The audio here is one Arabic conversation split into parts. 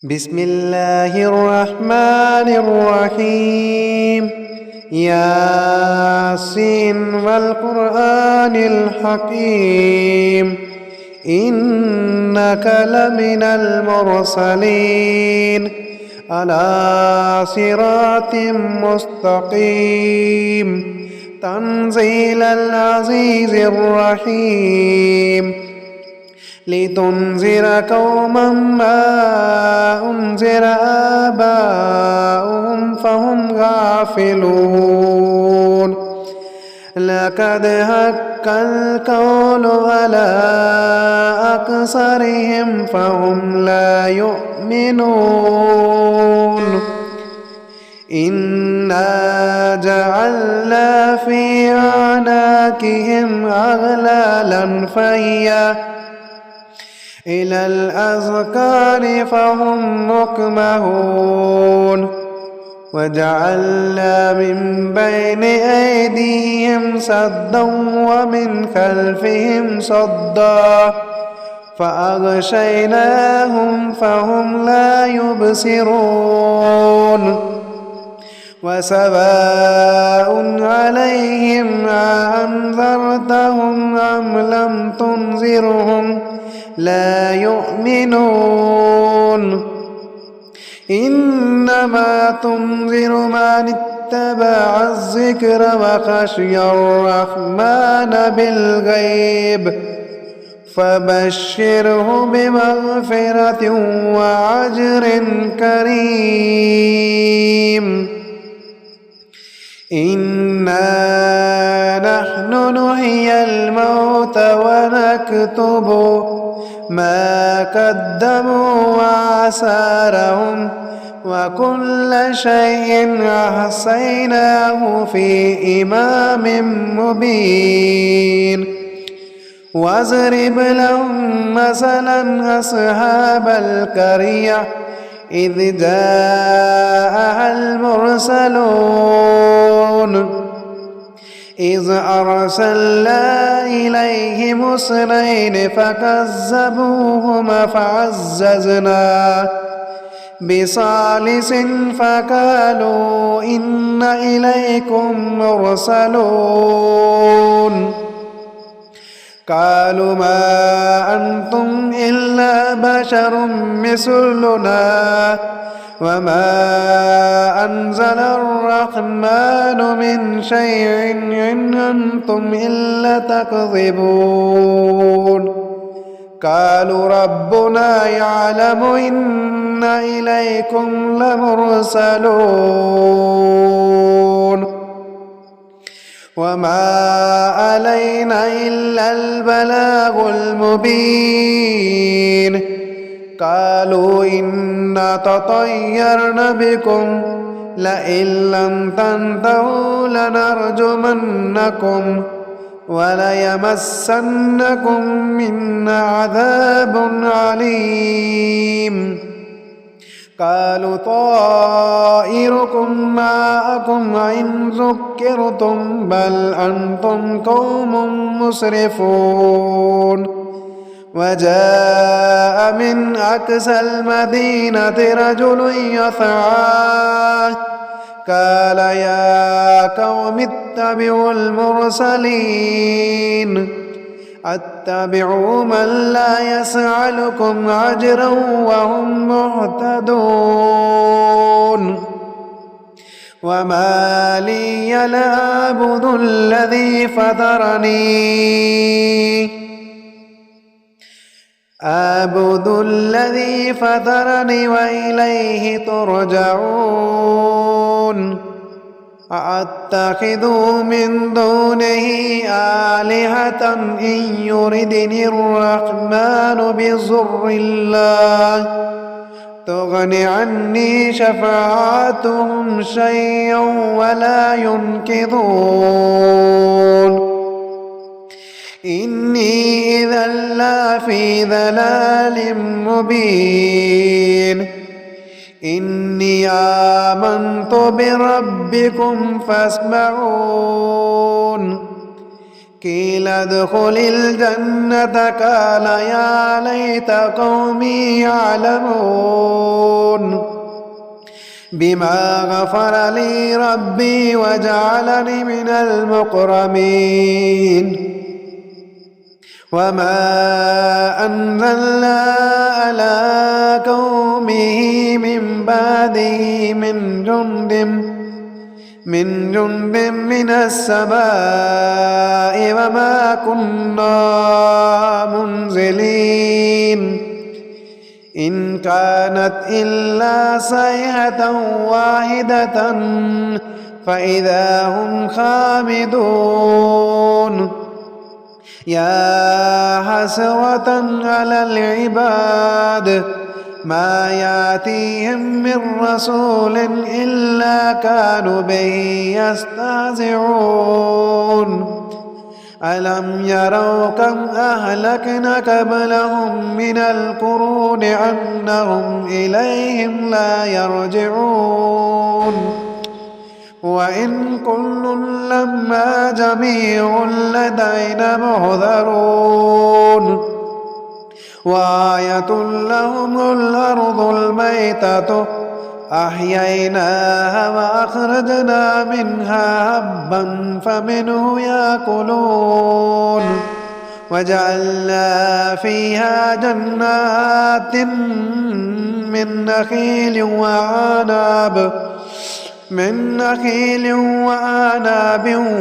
بسم الله الرحمن الرحيم. ياسين والقرآن الحكيم إنك لمن المرسلين على صراط مستقيم تنزيل العزيز الرحيم لتنذر قوما ما أنذر آباؤهم فهم غافلون لقد حق القول على أكثرهم فهم لا يؤمنون إنا جعلنا في أعناقهم أغلالا فهي إلى الأذقان فهم مقمحون وجعلنا من بين أيديهم سدا ومن خلفهم صدا فأغشيناهم فهم لا يبصرون وسواء عليهم أأنذرتهم أم لم تنذرهم لا يؤمنون إنما تنذر من اتبع الذكر وخشي الرحمن بالغيب فبشره بمغفرة وأجر كريم. إنا نحن نحيي الموتى ونكتب ما قدموا وآثارهم وكل شيء أحصيناه في إمام مبين واضرب لهم مثلا أصحاب القرية إذ جاءها المرسلون إذ أرسلنا إليهم اثنين فكذبوهما فعززنا بثالث فقالوا إنا إليكم مرسلون قالوا ما أنتم إلا بشر مثلنا وما أنزل الرحمن من شيء إن أنتم إلا تكذبون قالوا ربنا يعلم إن إليكم لمرسلون وما علينا إلا البلاغ المبين قالوا إنا تطيرنا بكم لئن لم تنتهوا لنرجمنكم وليمسنكم منا عذاب عليم قالوا طائركم معكم إن ذكرتم بل أنتم قوم مسرفون وجاء من أقصى المدينة رجل يسعى قال يا قوم اتبعوا المرسلين اتبعوا من لا يسألكم أجرا وهم مهتدون وما لي لا أعبد الذي فطرني وإليه ترجعون أأتخذ من دونه آلهة إن يردني الرحمن بضر لا تغن عني شفاعتهم شيئا ولا ينقذون إني إذا لفي ضلال مبين إني آمنت بربكم فاسمعون قيل ادخل الجنة قال يا ليت قومي يعلمون بما غفر لي ربي وجعلني من المكرمين وما أنزلنا على قومه من بعده من جند من السماء وما كنا منزلين إن كانت إلا صيحة واحدة فإذا هم خامدون يا حسرة على العباد ما يأتيهم من رسول إلا كانوا به يستهزئون ألم يروا كم أهلكنا قبلهم من القرون أنهم إليهم لا يرجعون وإن كل لما جميع لدينا محضرون وآية لهم الأرض الميتة أحييناها وأخرجنا منها هبا فمنه يأكلون وجعلنا فيها جنات من نخيل وعناب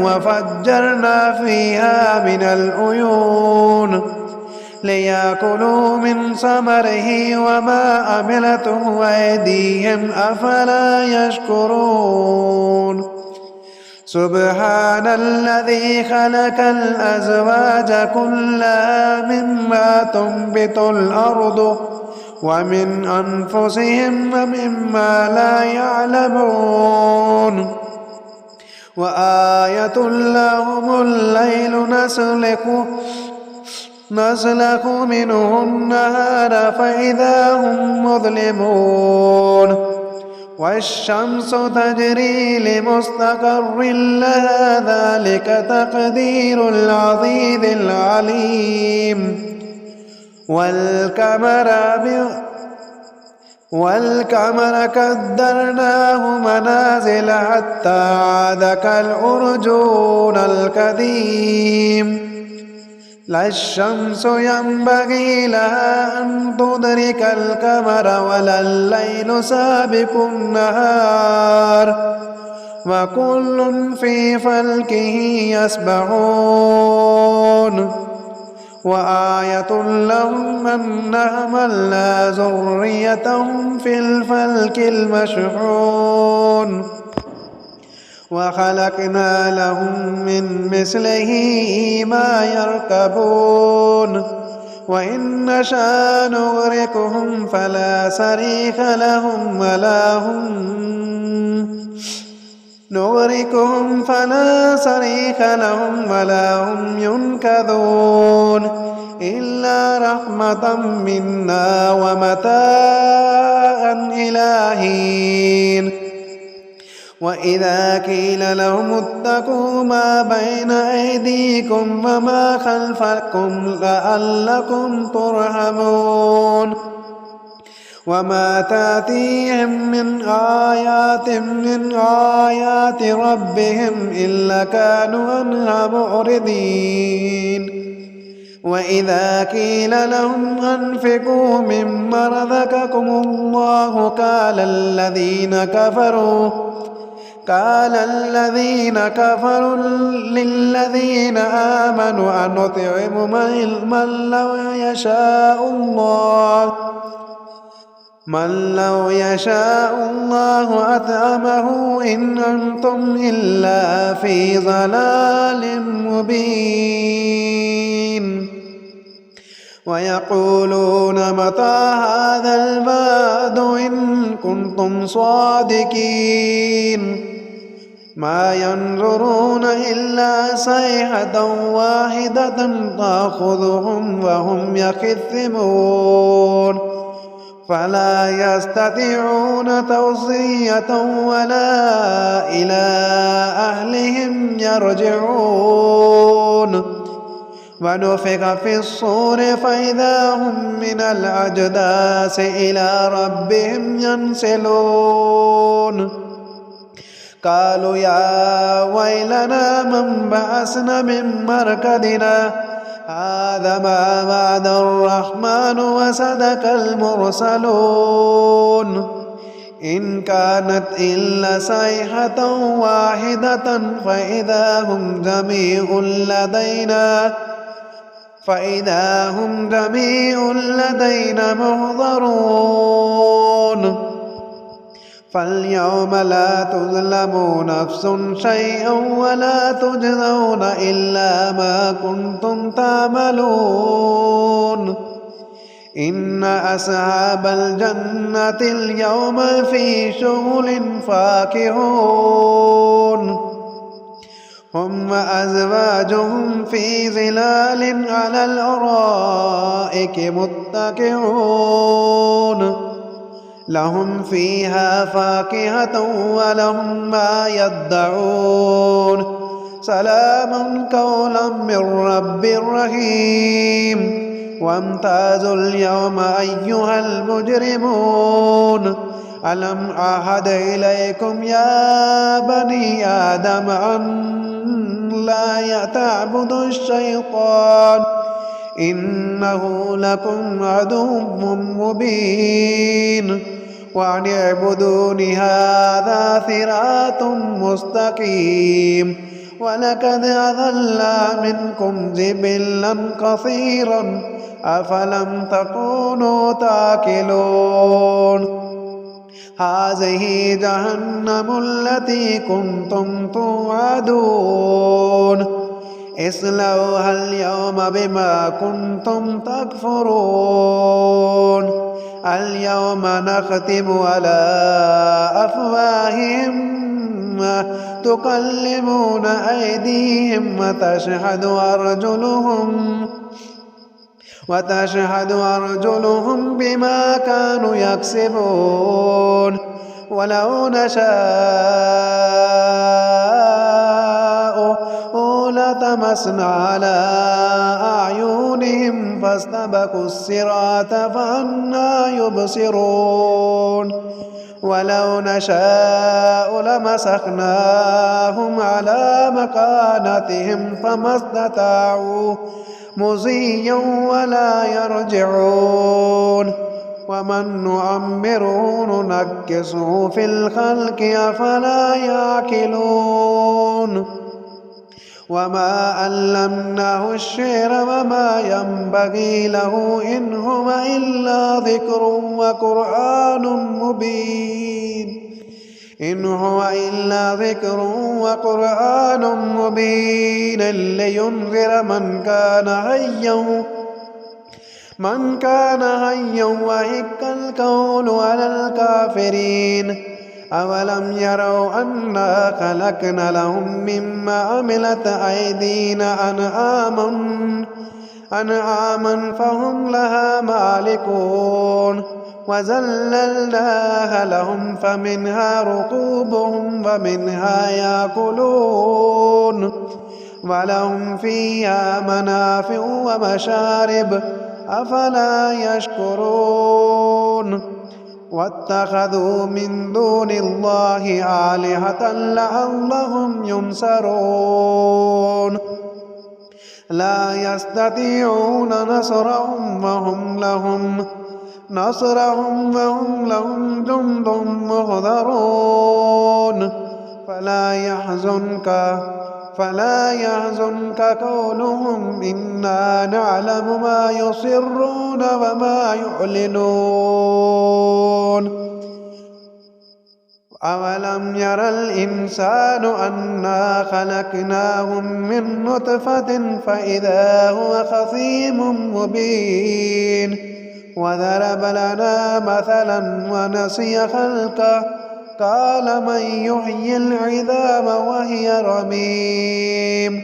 وفجرنا فيها من العيون ليأكلوا من ثمره وما عملته أيديهم أفلا يشكرون سبحان الذي خلق الأزواج كلها مما تنبت الأرض ومن أنفسهم ومما لا يعلمون وآية لهم الليل نسلك منه النهار فإذا هم مظلمون والشمس تجري لمستقر لها ذلك تقدير العزيز العليم والقمر قدرناه منازل حتى عاد كالعرجون القديم لا الشمس ينبغي لها أن تدرك القمر ولا الليل سابق النهار وكل في فلكه يسبحون وآية لهم أنا حملنا ذريتهم في الفلك المشحون وخلقنا لهم من مثله ما يركبون وإن نشأ نغرقهم فلا صريخ لهم ولا هم ينقذون إلا رحمة منا ومتاعا إلى حين وإذا قيل لهم اتقوا ما بين أيديكم وما خلفكم لعلكم ترحمون وما تأتيهم من آيات ربهم إلا كانوا عنها معرضين وإذا قيل لهم أنفقوا مما رزقكم الله قال الذين كفروا للذين آمنوا أنطعم من لو يشاء الله أطعمه إن أنتم إلا في ضلال مبين ويقولون متى هذا الوعد إن كنتم صادقين ما ينظرون إلا صيحة واحدة تأخذهم وهم يخثمون فلا يستطيعون توصية ولا إلى أهلهم يرجعون ونفخ في الصور فإذا هم من الأجداث إلى ربهم ينسلون قالوا يا ويلنا من بعثنا من مرقدنا هذا ما وعد الرحمن وصدق المرسلون إن كانت إلا صيحة واحدة فإذا هم جميع لدينا محضرون فاليوم لا تظلم نفس شيئا ولا تجزون إلا ما كنتم تعملون إن أصحاب الجنة اليوم في شغل فاكهون هم وأزواجهم في ظلال على الأرائك متكئون لهم فيها فاكهة ولهم ما يدعون سلام قولا من رب رحيم وامتازوا اليوم أيها المجرمون ألم أعهد إليكم يا بني آدم أن لا تعبدوا الشيطان إنه لكم عدو مبين وأن اعبدون هذا صراط مستقيم ولقد أضل منكم جبلا كثيرا أفلم تكونوا تاكلون هذه جهنم التي كنتم توعدون اصلوها اليوم بما كنتم تكفرون اليوم نختم على أفواههم تكلمون أيديهم وتشهد أرجلهم بما كانوا يكسبون ولو نشاء لطمسنا على أعينهم فاستبقوا الصراط فأنى يبصرون ولو نشاء لمسخناهم على مكانتهم فما استطاعوا مضيا ولا يرجعون ومن نعمره ننكسه في الخلق أفلا يعقلون وما علمناه الشعر وما ينبغي له إن هو إلا ذكر وقرآن مبين لينذر من كان حيا ويحق القول على الكافرين أولم يروا أنا خلقنا لهم مما عملت أيدينا أنعاما فهم لها مالكون وذللناها لهم فمنها ركوبهم ومنها يأكلون ولهم فيها منافع ومشارب أفلا يشكرون واتخذوا من دون الله آلهة لعلهم ينصرون لا يستطيعون نصرهم وهم لهم جند محضرون فلا يحزنك قولهم إنا نعلم ما يسرون وما يعلنون أولم ير الإنسان أنا خلقناه من نطفة فإذا هو خصيم مبين وضرب لنا مثلا ونسي خلقه قال من يحيي العظام وهي رميم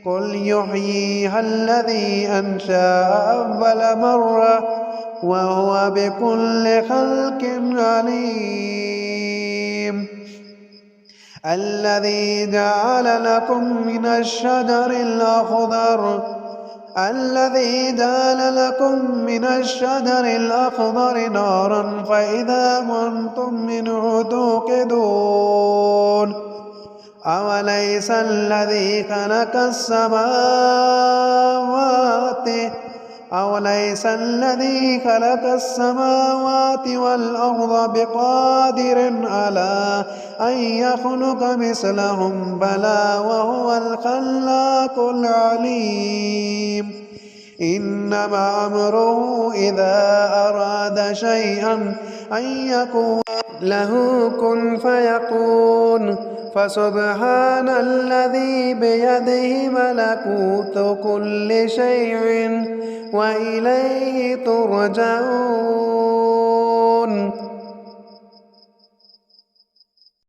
قل يحييها الذي أنشأها أول مرة وهو بكل خلق عليم الذي جعل لكم من الشجر الأخضر الذي جعل لكم من الشجر الأخضر نارا فإذا أنتم منه توقدون أوليس الذي خلق السماوات والأرض بقادر على أن يخلق مثلهم بلى وهو الخلاق العليم إنما أمره إذا أراد شيئا أن يقول له كن فيكون فسبحان الذي بيده ملكوت كل شيء وإليه ترجعون